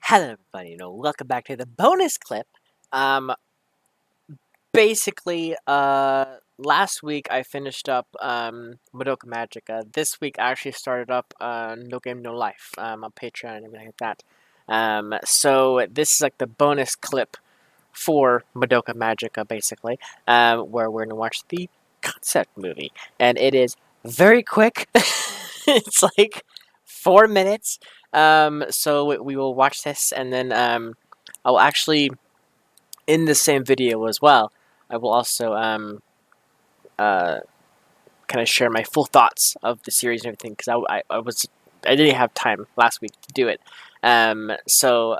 Hello everybody, welcome back to the bonus clip. Basically, last week I finished up, Madoka Magica. This week I actually started up, No Game, No Life, on Patreon and everything like that. So this is like the bonus clip for Madoka Magica, basically, where we're gonna watch the concept movie. And it is very quick. It's like 4 minutes. So we will watch this, and then I will actually, in the same video as well, I will also kind of share my full thoughts of the series and everything, because I didn't have time last week to do it. So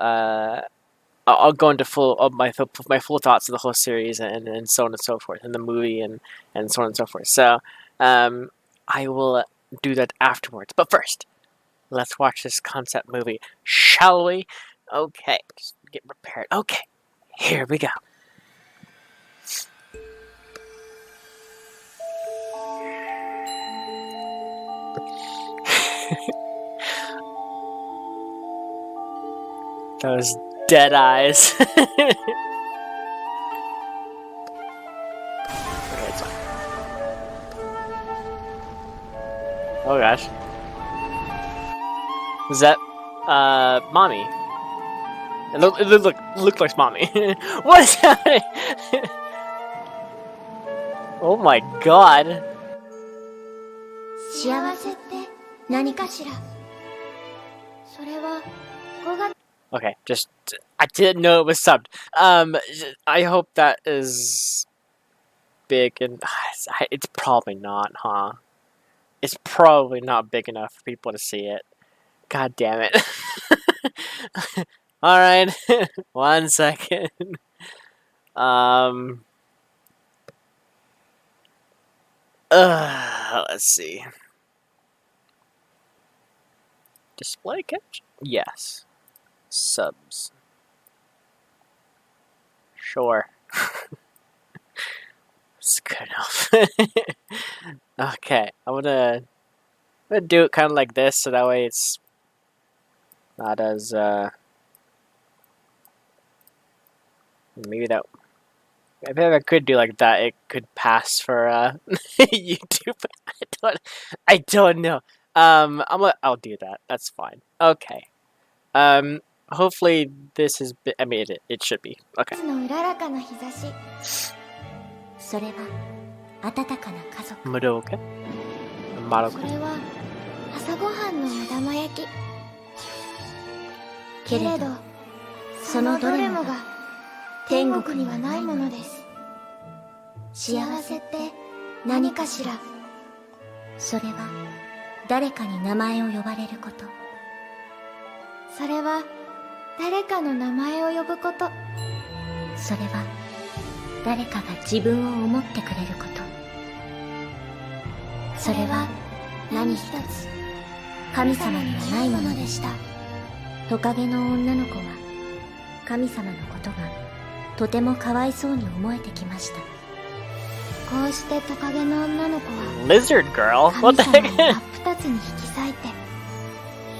I'll go into my full thoughts of the whole series and so on and so forth, and the movie and so on and so forth. So I will do that afterwards. But first, let's watch this concept movie, shall we? Okay, just get prepared. Okay, here we go. Those dead eyes. Okay, it's fine. Oh gosh. Is that, mommy? It looked like mommy. What is happening? Oh my god. Okay, just, I didn't know it was subbed. I hope that is big, and it's probably not, huh? It's probably not big enough for people to see it. God damn it. Alright, 1 second. Let's see. Display caption? Yes. Subs. Sure. It's good enough. Okay, I'm gonna do it kind of like this, so that way it's not as, maybe that, I think I could do like that, it could pass for, YouTube, I don't know. I'll do that, that's fine. Okay. Hopefully this is, I mean, it should be. Okay. Madoka. Madoka. けれど、そのどれもが天国にはないものです。幸せって何かしら。それは誰かに名前を呼ばれること。それは誰かの名前を呼ぶこと。それは誰かが自分を思ってくれること。それは何一つ神様にはないものでした。トカゲの女の子は神様のことがとてもかわいそうに思えてきました。こうしてトカゲの女の子は Lizard girl? What the 神様 heck? の真っ二つに引き裂いて、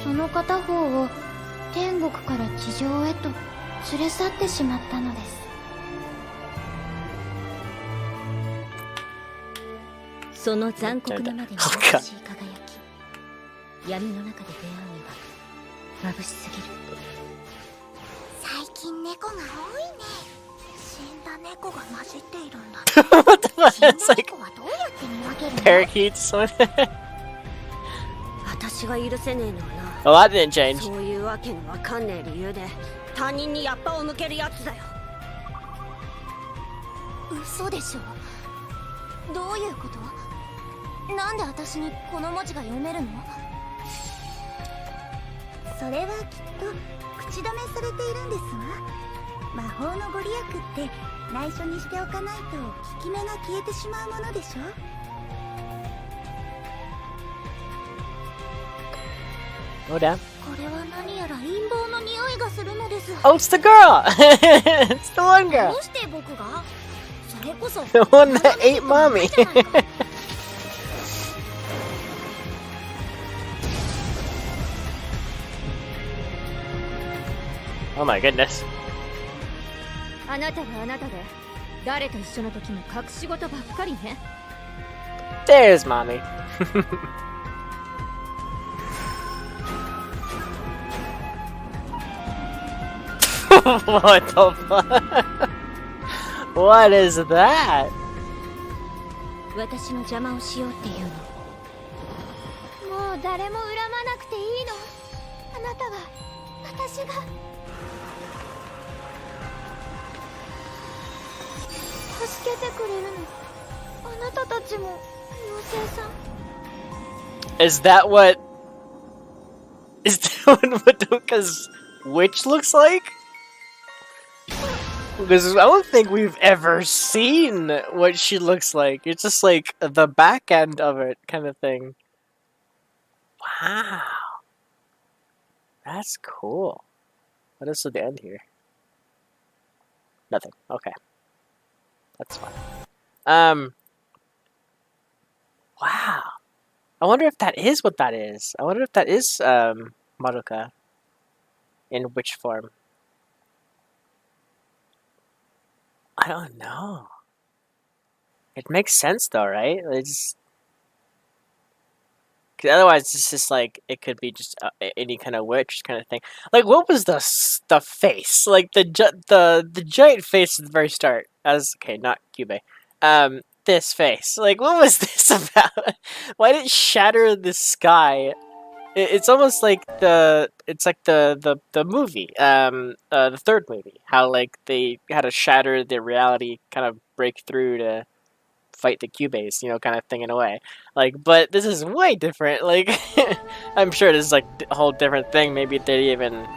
その片方を天国から地上へと連れ去ってしまったのです。その残酷なまでに美しい輝き、闇の中で出会うには眩しすぎる。最近猫が多いね。死んだ猫が混じっているんだ。What the fuck? 死ん It's だ like 猫はどうやって見分けるの？ parakeets. 私が許せねえのはな。Well, that didn't change. そういうわけのわかんねえ理由で他人にヤッパを向けるやつだよ。嘘でしょ。どういうこと？なんで私にこの文字が読めるの？それはきっと口止めされているんですわ。魔法のご利益って内緒にしておかないと効き目が消えてしまうものでしょ。Oh, damn. これは何やら陰謀の匂いがするのです。 Oh, it's the girl! It's the one ど girl! うして僕が？それこそ The one that ate mommy! こ Oh my goodness. あなたはあなたで誰と一緒の時も隠し事ばっかりね。 There's mommy. What the fuck? What is that? 私の邪魔をしようっていうの。もう誰も恨まなくていいの。あなたは私が助けてくれるの。あなたたちも妖精さん。 Is that what Madoka's witch looks like? Because I don't think we've ever seen what she looks like. It's just like the back end of it kind of thing. Wow. That's cool. What is at the end here? Nothing. Okay. That's fine. Wow. I wonder if that is what that is. I wonder if that is Madoka in witch form. I don't know. It makes sense though, right? It's cause otherwise it's just like it could be just any kind of witch kind of thing. Like what was the face? Like the giant face at the very start. As okay, not Cube. This face. Like what was this about? Why did it shatter the sky? It's almost like the movie, the third movie. How like they had to shatter the reality, kind of break through to fight the Cubase, you know, kind of thing in a way. Like, but this is way different. Like, I'm sure this is like a whole different thing. Maybe they didn't even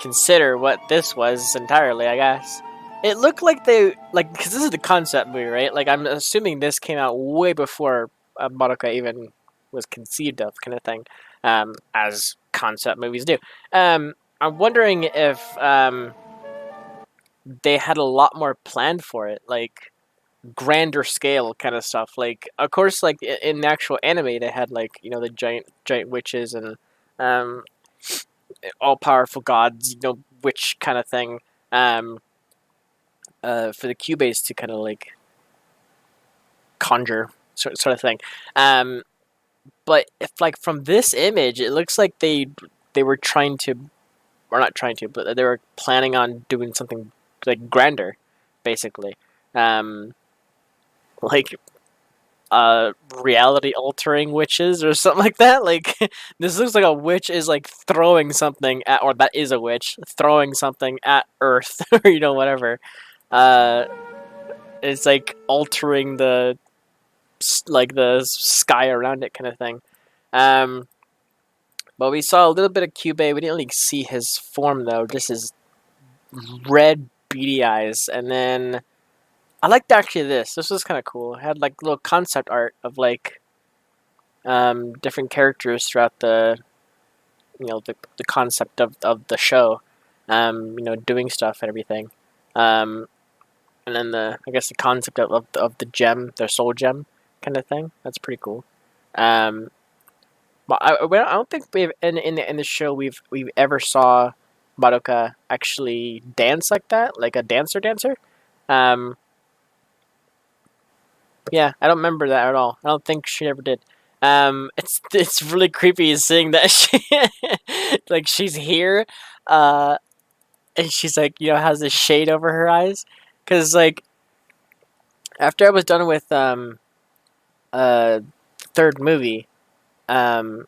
consider what this was entirely. I guess it looked like they because this is the concept movie, right? Like, I'm assuming this came out way before Madoka even was conceived of, kind of thing, as concept movies do. I'm wondering if they had a lot more planned for it, like grander scale kind of stuff. Like, of course, like in the actual anime, they had like the giant witches and all powerful gods, witch kind of thing. For the Cubase to kind of like conjure sort of thing. But if like from this image, it looks like they were trying to, or not trying to, but they were planning on doing something like grander, basically, like reality altering witches or something like that. Like this looks like a witch is like throwing something at, or that is a witch throwing something at Earth, or whatever. It's like altering the sky around it kind of thing. But we saw a little bit of Cube. We didn't really see his form though, just his red beady eyes. And then I liked actually this was kind of cool. It had like little concept art of like different characters throughout the the concept of the show, doing stuff and everything. And then I guess the concept of the gem, their soul gem kind of thing. That's pretty cool. But I don't think we've in the show we've ever saw Madoka actually dance like that, like a dancer. Yeah, I don't remember that at all. I don't think she ever did. It's really creepy seeing that she like she's here, and she's like has this shade over her eyes, because like after I was done with third movie, someone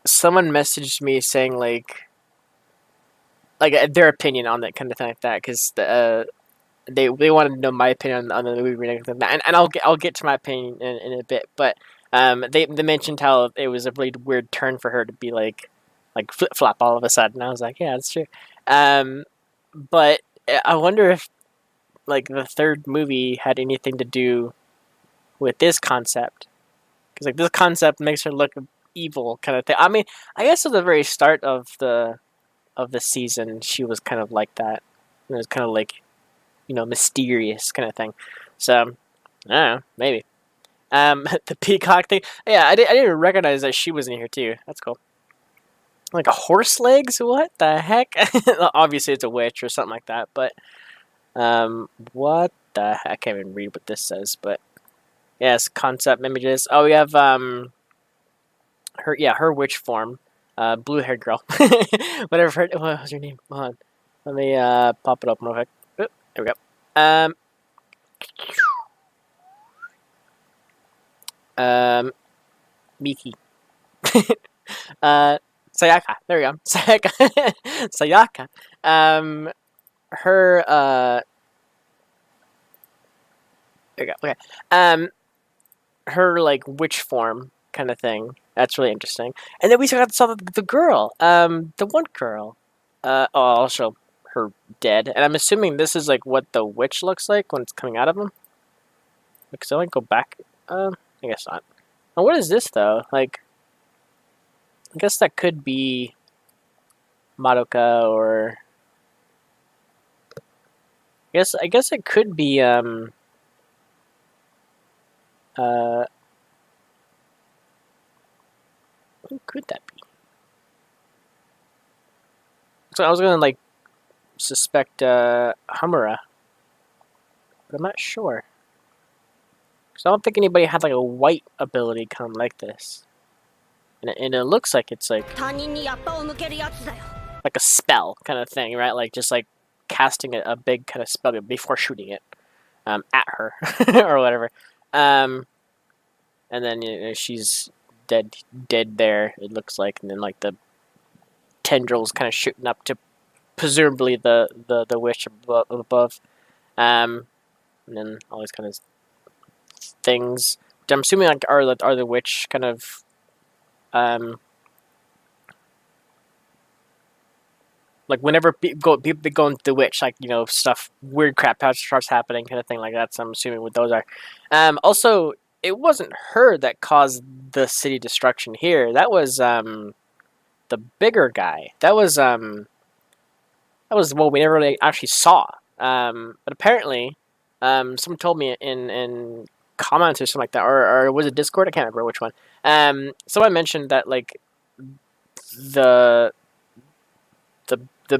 messaged me saying like their opinion on that kind of thing like that, because they wanted to know my opinion on the movie and I'll get to my opinion in a bit, but they mentioned how it was a really weird turn for her to be like flip flop all of a sudden. I was like, yeah, that's true. But I wonder if like the third movie had anything to do with this concept, because like this concept makes her look evil kind of thing. I mean, I guess at the very start of the season, she was kind of like that. It was kind of like mysterious kind of thing. So I don't know, maybe. The peacock thing. Yeah, I didn't recognize that she was in here too. That's cool. Like a horse legs? What the heck? Obviously, it's a witch or something like that. But what the heck? I can't even read what this says. But yes, concept images. Oh, we have her witch form, blue haired girl. Whatever. What was her name? Hold on. Let me pop it up real quick. Oop, there we go. Miki. Sayaka. There we go. Sayaka. Sayaka. Her there we go. Okay. Her like witch form kind of thing. That's really interesting. And then we saw the girl. The one girl. Also her dead. And I'm assuming this is like what the witch looks like when it's coming out of him. Because I want to go back. I guess not. Oh, what is this though? Like, I guess that could be Madoka, or I guess it could be who could that be? So I was gonna like suspect Hamura, but I'm not sure. Because I don't think anybody had like a white ability come like this. And it looks like it's like a spell kind of thing, right? Like just like casting a big kind of spell before shooting it at her or whatever. And then she's dead there, it looks like, and then like the tendrils kind of shooting up to presumably the witch above. And then all these kind of things. I'm assuming like are the witch kind of like whenever people go into the witch, like stuff, weird crap starts happening, kind of thing like that. So I'm assuming what those are. Also, it wasn't her that caused the city destruction here. That was the bigger guy. That was what we never really actually saw. But apparently, someone told me in comments or something like that, or was it Discord? I can't remember which one. Someone mentioned that like the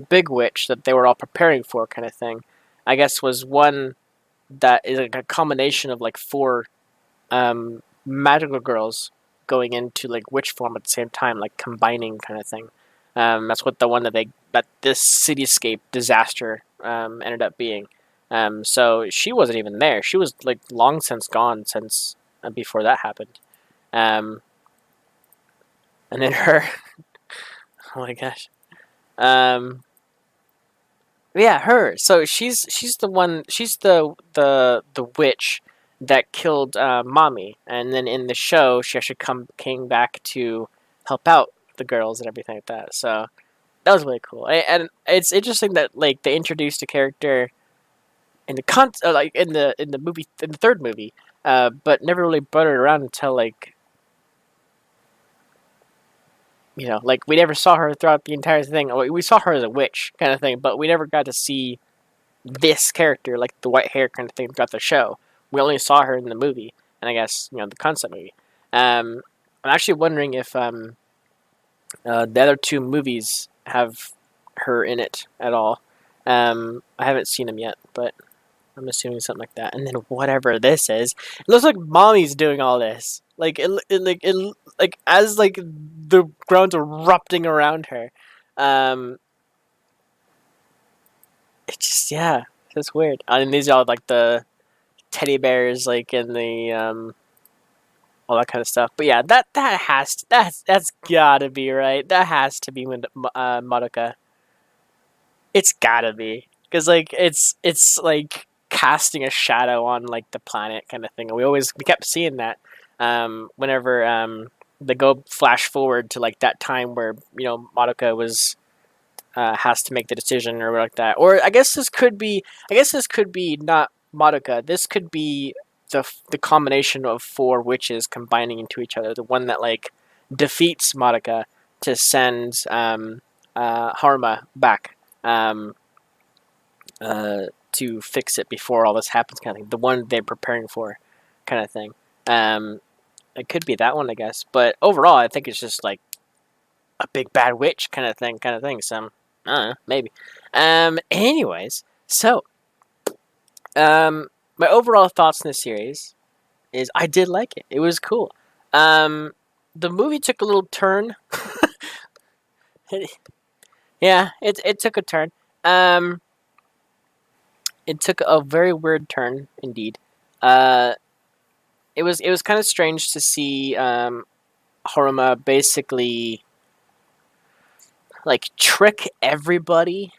big witch that they were all preparing for, kind of thing, I guess was one that is like a combination of like 4 magical girls going into like witch form at the same time, like combining kind of thing. That's what the one that this cityscape disaster ended up being. So she wasn't even there. She was like long since gone since before that happened. And then her, oh my gosh. Yeah, her. So she's the one. She's the witch that killed mommy, and then in the show she actually came back to help out the girls and everything like that. So that was really cool. And it's interesting that like they introduced a character in the like in the movie, in the third movie, but never really brought it around until like like we never saw her throughout the entire thing. We saw her as a witch kind of thing, but we never got to see this character, like the white hair kind of thing, throughout the show. We only saw her in the movie, and I guess the concept movie. I'm actually wondering if the other 2 movies have her in it at all. I haven't seen them yet, but I'm assuming something like that. And then whatever this is, it looks like mommy's doing all this. Like like as like the ground's erupting around her. It's just it's just weird. I mean, these are all like the teddy bears, like in the all that kind of stuff. But yeah, that's gotta be right. That has to be Madoka. It's gotta be, because like it's like casting a shadow on like the planet kind of thing. And we kept seeing that whenever they go flash forward to like that time where Madoka was has to make the decision or like that. Or I guess this could be not Madoka. This could be the combination of 4 witches combining into each other. The one that like defeats Madoka to send Harma back to fix it before all this happens, kind of thing. The one they're preparing for, kind of thing. It could be that one, I guess. But overall, I think it's just like a big bad witch kind of thing. So I don't know, maybe. Anyways, so my overall thoughts in the series is I did like it. It was cool. Um, the movie took a little turn. Yeah, it took a turn. Um, it took a very weird turn indeed. Uh, it was kind of strange to see Haruma basically like trick everybody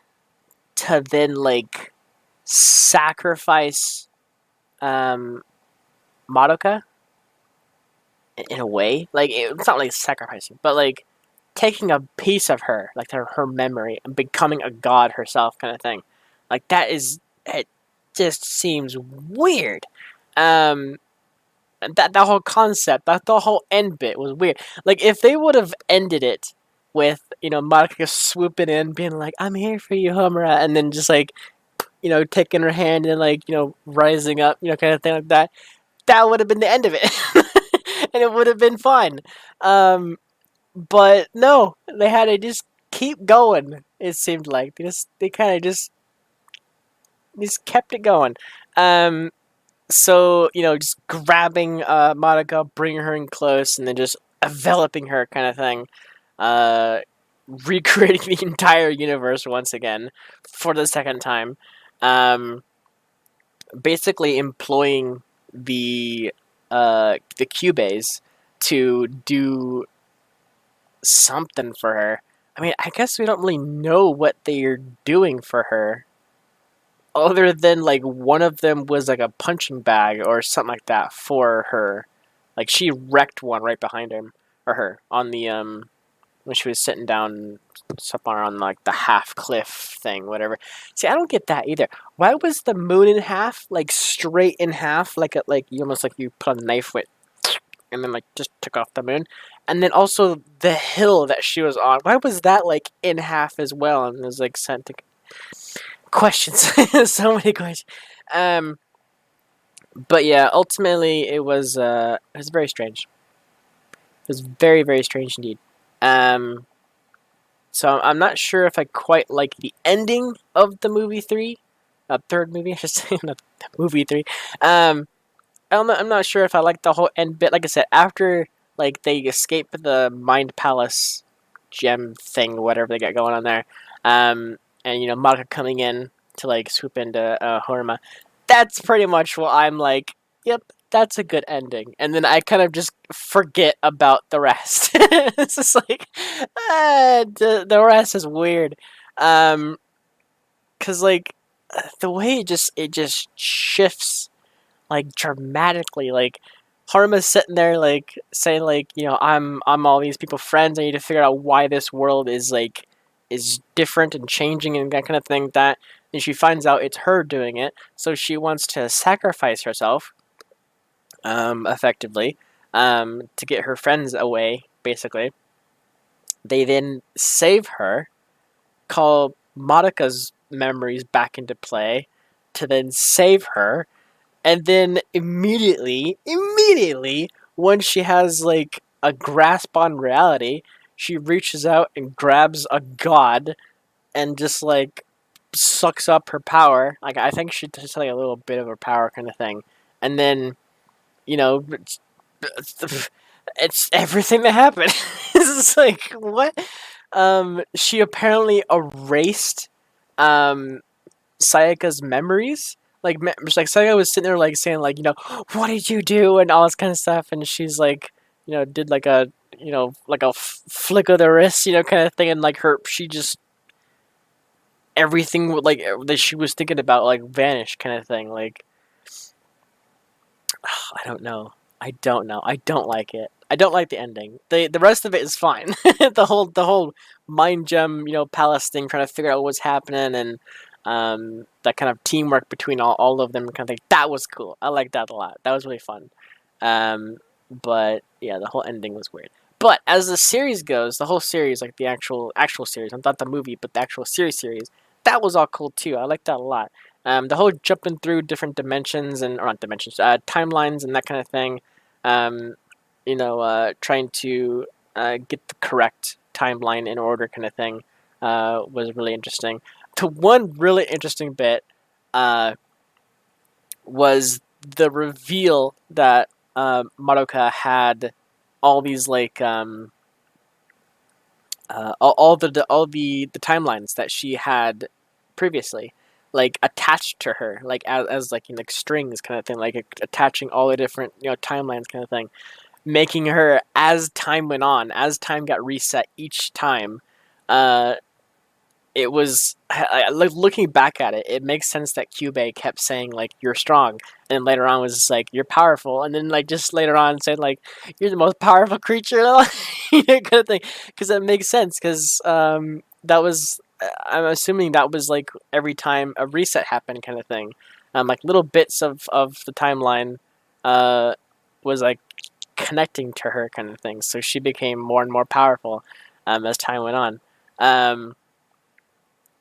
to then like sacrifice um Madoka in a way. Like it's not like sacrificing, but like taking a piece of her, like her memory, and becoming a god herself, kind of thing. Like that is it. Just seems weird. Um, that whole concept, that the whole end bit was weird. Like if they would have ended it with Madoka swooping in, being like, "I'm here for you, Homura," and then just like taking her hand and like rising up, kind of thing like that. That would have been the end of it, and it would have been fine. But no, they had to just keep going. It seemed like they kind of just kept it going. So just grabbing Madoka, bringing her in close, and then just enveloping her, kind of thing. Uh, Recreating the entire universe once again for the second time. Um, Basically employing the Cubase to do something for her. I mean, I guess we don't really know what they're doing for her, other than like one of them was like a punching bag or something like that for her. Like she wrecked one right behind him or her on the when she was sitting down somewhere on like the half cliff thing, whatever. See, I don't get that either. Why was the moon in half, like straight in half, like you almost like you put a knife with, and then like just took off the moon, and then also the hill that she was on. Why was that like in half as well? And it was like sent to questions, so many questions. Um, but yeah, ultimately it was very strange. It was very very strange indeed. Um, So I'm not sure if I quite like the ending of the movie 3, third movie, I should say, not the movie 3. Um, I'm not sure if I like the whole end bit. Like I said, after like they escape the Mind Palace gem thing, whatever they got going on there, and Madoka coming in to like swoop into Horima, that's pretty much what I'm like. Yep, that's a good ending. And then I kind of just forget about the rest. It's just like the rest is weird, cause like the way it just shifts like dramatically. Like Haruma's sitting there like saying like I'm all these people friends. I need to figure out why this world is different and changing and that kind of thing. That and she finds out it's her doing it, so she wants to sacrifice herself, effectively, to get her friends away. Basically, they then save her, call Madoka's memories back into play to then save her, and then immediately, once she has like a grasp on reality, she reaches out and grabs a god and just like sucks up her power. Like I think she just like a little bit of her power, kind of thing, and then you know it's everything that happened. It's just like what? She apparently erased Sayaka's memories. Like Sayaka was sitting there like saying like what did you do and all this kind of stuff, and she's like did like a like a flick of the wrist kind of thing, and like she just everything like that she was thinking about like vanished, kind of thing. Like I don't know. I don't know. I don't like it. I don't like the ending. The rest of it is fine. the whole mind gem, palace thing, trying to figure out what's happening, and that kind of teamwork between all of them, kind of thing. That was cool. I liked that a lot. That was really fun. But yeah, the whole ending was weird. But as the series goes, the whole series, like the actual series, not the movie, but the actual series, that was all cool too. I liked that a lot. The whole jumping through different dimensions or not dimensions, timelines and that kind of thing. Trying to get the correct timeline in order kind of thing was really interesting. The one really interesting bit was the reveal that Madoka had all these like all the timelines that she had previously, like attached to her, like as like like strings kind of thing, like attaching all the different timelines kind of thing, making her, as time went on, as time got reset each time, uh, it was like looking back at it, it makes sense that Kyubey kept saying like you're strong, and later on was just like you're powerful, and then like just later on saying like you're the most powerful creature, kind of thing, because it makes sense because that was I'm assuming that was like every time a reset happened kind of thing, like little bits of the timeline was like connecting to her kind of thing, so she became more and more powerful as time went on. Um,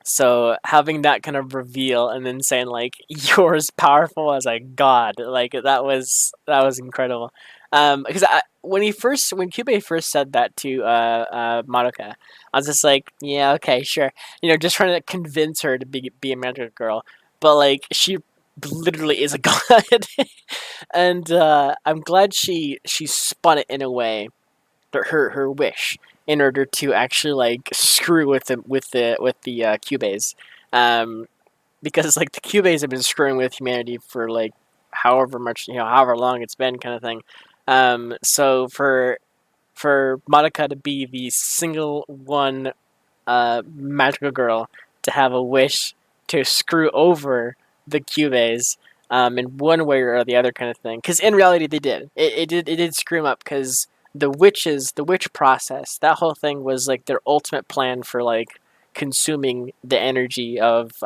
so having that kind of reveal and then saying like you're as powerful as a god, like that was incredible. Because when Cube first said that to Madoka, I was just like, yeah, okay, sure. Just trying to convince her to be a magic girl, but like she literally is a god, and I'm glad she spun it in a way, her wish, in order to actually like screw with the Cubase, um, because like the Cubase have been screwing with humanity for like however much however long it's been kind of thing. So for Monica to be the single one magical girl to have a wish to screw over the Cubase, in one way or the other kind of thing. Because in reality, they did. It did screw them up because the witch process, that whole thing was like their ultimate plan for like consuming the energy of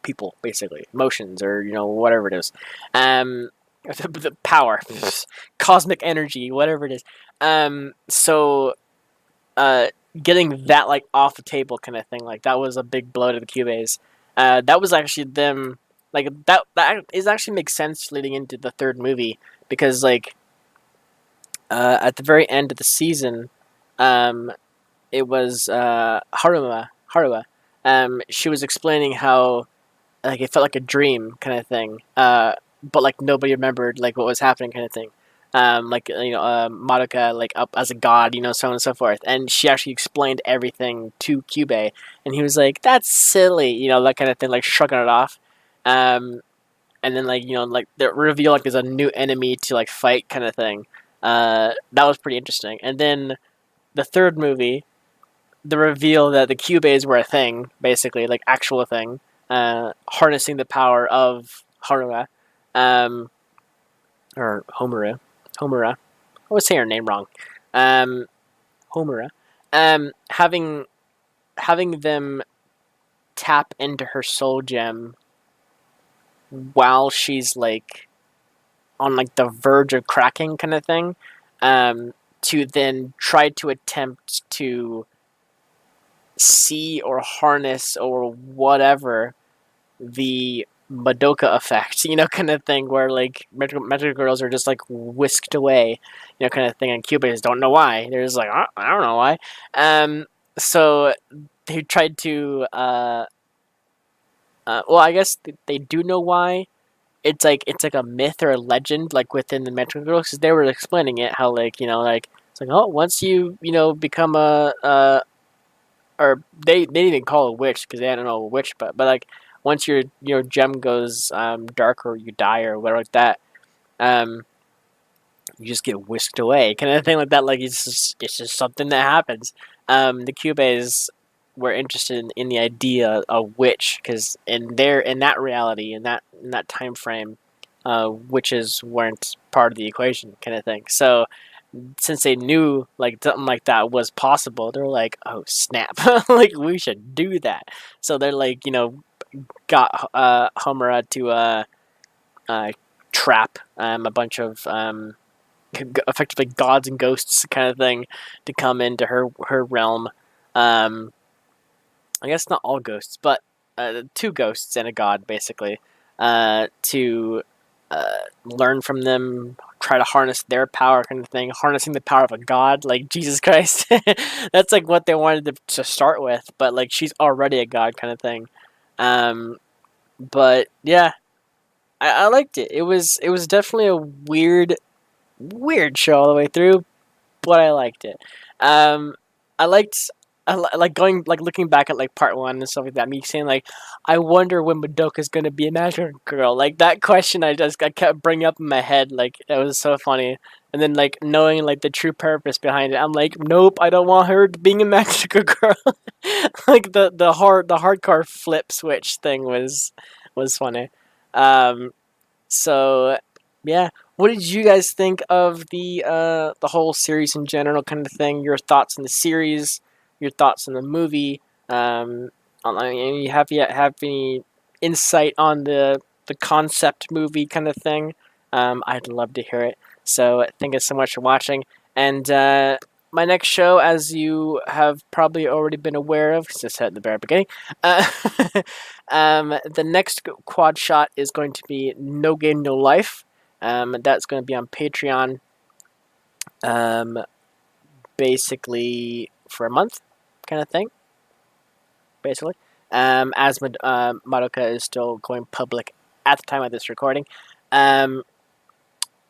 people, basically emotions or whatever it is, um, the power, cosmic energy, whatever it is. So uh, getting that like off the table kind of thing. Like that was a big blow to the Cubase. That was actually them. Like that is actually makes sense leading into the third movie because like at the very end of the season, um, it was Haruma. She was explaining how like it felt like a dream kind of thing. But like nobody remembered like what was happening kind of thing. Like Madoka like up as a god, so on and so forth. And she actually explained everything to Kyubey, and he was like, "That's silly," that kind of thing, like shrugging it off. Um, and then like like the reveal like there's a new enemy to like fight kind of thing. That was pretty interesting. And then the third movie, the reveal that the Cubays were a thing, basically, like actual thing, harnessing the power of Haruma, um, or Homura. I always say her name wrong. Um, Homura. Having them tap into her soul gem while she's like on like the verge of cracking kind of thing, to then try to attempt to see or harness or whatever the Madoka effect, kind of thing, where like magical girls are just like whisked away, kind of thing. And Cubans don't know why. They're just like, I don't know why. So they tried to, well, I guess they do know why. It's like a myth or a legend, like within the magical girls, because they were explaining it how like like it's like, oh, once you become a or they didn't even call it a witch because they didn't know a witch, but like once your gem goes dark or you die or whatever like that, um, you just get whisked away, kind of thing like that. Like it's just something that happens. The Cubes were interested in the idea of witch because in that reality in that time frame, witches weren't part of the equation, kind of thing. So since they knew like something like that was possible, they're like, "Oh snap! Like we should do that." So they're like, got Homura to uh, trap a bunch of effectively gods and ghosts kind of thing to come into her realm. Um, I guess not all ghosts, but two ghosts and a god basically, to learn from them, try to harness their power, kind of thing. Harnessing the power of a god, like Jesus Christ. That's like what they wanted to start with, but like she's already a god, kind of thing. Um, but yeah, I liked it. It was definitely a weird show all the way through, but I liked it. Um, I liked like going like looking back at like part one and stuff like that. Me saying like, I wonder when Madoka's gonna be a magic girl. Like that question, I kept bringing up in my head. Like it was so funny. And then like knowing like the true purpose behind it, I'm like, nope, I don't want her being a magical girl. Like the hardcore flip switch thing was funny. Um, so yeah, what did you guys think of the whole series in general, kind of thing? Your thoughts on the series, your thoughts on the movie. You have any insight on the concept movie kind of thing? I'd love to hear it. So thank you so much for watching. And my next show, as you have probably already been aware of, because I said at the very beginning, uh, the next quad shot is going to be No Game No Life. That's going to be on Patreon, um, basically for a month, kind of thing. Basically, as Madoka is still going public at the time of this recording, um,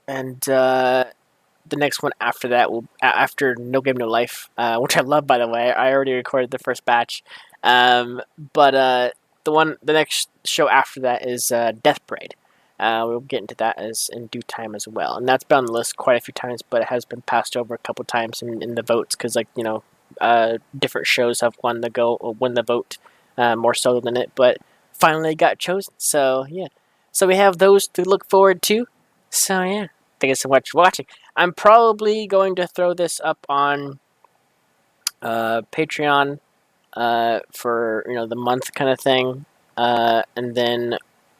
and the next one after that will after No Game No Life, which I love, by the way. I already recorded the first batch, but the next show after that is Death Parade. We'll get into that as in due time as well, and that's been on the list quite a few times, but it has been passed over a couple times in the votes because, like, different shows have won the vote more so than it, but finally got chosen. So yeah, so we have those to look forward to. So yeah, thank you so much for watching. I'm probably going to throw this up on Patreon for the month kind of thing, and then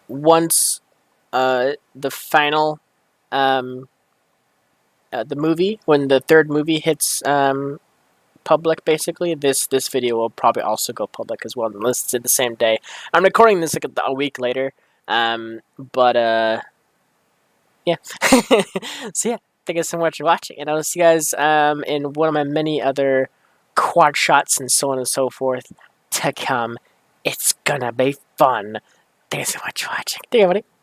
once the final the movie, when the third movie hits public, basically this video will probably also go public as well, unless it's the same day. I'm recording this like a week later, but yeah. So yeah, thank you so much for watching, and I'll see you guys in one of my many other quad shots and so on and so forth to come. It's gonna be fun. Thank you so much for watching. Thank you, everybody.